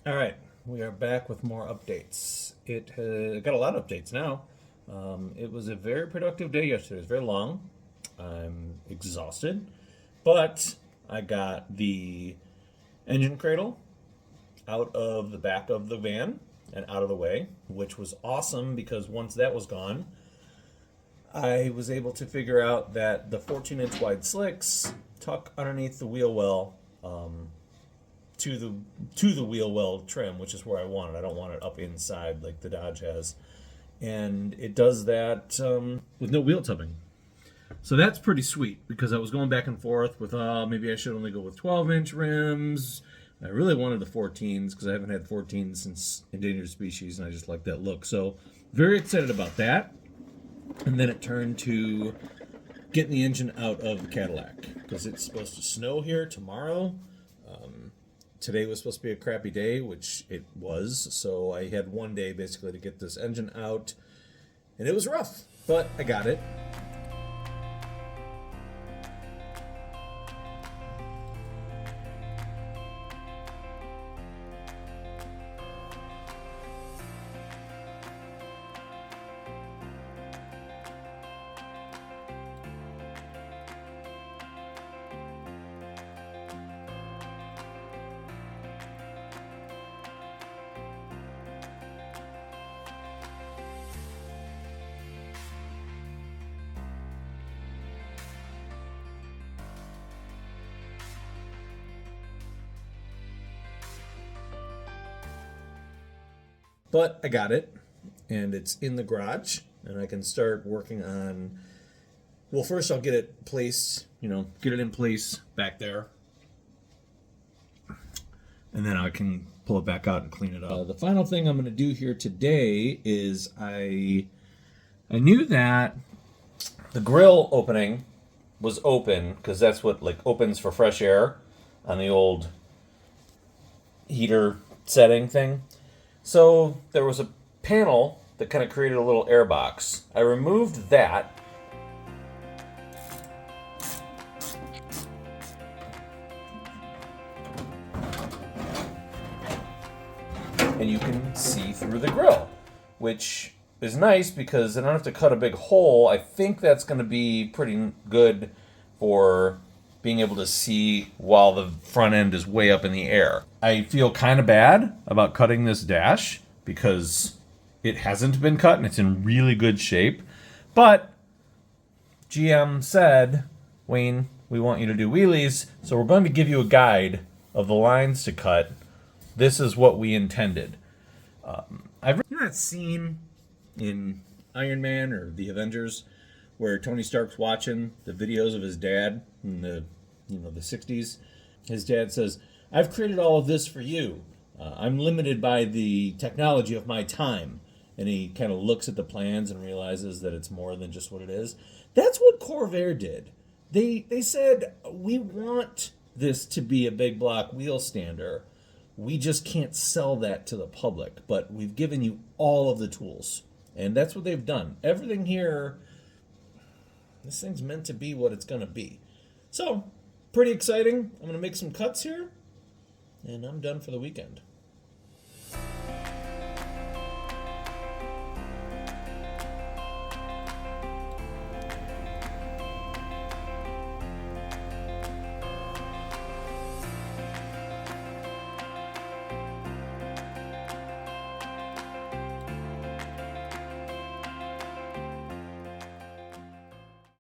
All right, we are back with more updates. It got a lot of updates now. It was a very productive day yesterday. It was very long. I'm exhausted, but I got the engine cradle out of the back of the van and out of the way, which was awesome because once that was gone, I was able to figure out that the 14-inch wide slicks tuck underneath the wheel well to the wheel well trim, which is where I want it. I don't want it up inside like the Dodge has, and it does that with no wheel tubbing. So that's pretty sweet because I was going back and forth with maybe I should only go with 12-inch rims. I really wanted the 14s because I haven't had 14s since Endangered Species, and I just like that look. So very excited about that. And then it turned to getting the engine out of the Cadillac because it's supposed to snow here tomorrow. Today was supposed to be a crappy day, which it was. So I had one day basically to get this engine out, and it was rough, but I got it. But I got it, and it's in the garage, and I can start working on. Well, first I'll get it placed, get it in place back there, and then I can pull it back out and clean it up. The final thing I'm going to do here today is I knew that the grill opening was open because that's what like opens for fresh air on the old heater setting thing. So there was a panel that kind of created a little air box. I removed that. And you can see through the grill, which is nice because I don't have to cut a big hole. I think that's going to be pretty good for being able to see while the front end is way up in the air. I feel kind of bad about cutting this dash because it hasn't been cut and it's in really good shape. But GM said, Wayne, we want you to do wheelies, so we're going to give you a guide of the lines to cut. This is what we intended. I've you know that scene in Iron Man or the Avengers where Tony Stark's watching the videos of his dad in the 60s. His dad says, "I've created all of this for you. I'm limited by the technology of my time." And he kind of looks at the plans and realizes that it's more than just what it is. That's what Corvair did. They said, "We want this to be a big block Wheelstander. We just can't sell that to the public, but we've given you all of the tools." And that's what they've done. Everything here, this thing's meant to be what it's going to be. So, pretty exciting. I'm going to make some cuts here, and I'm done for the weekend.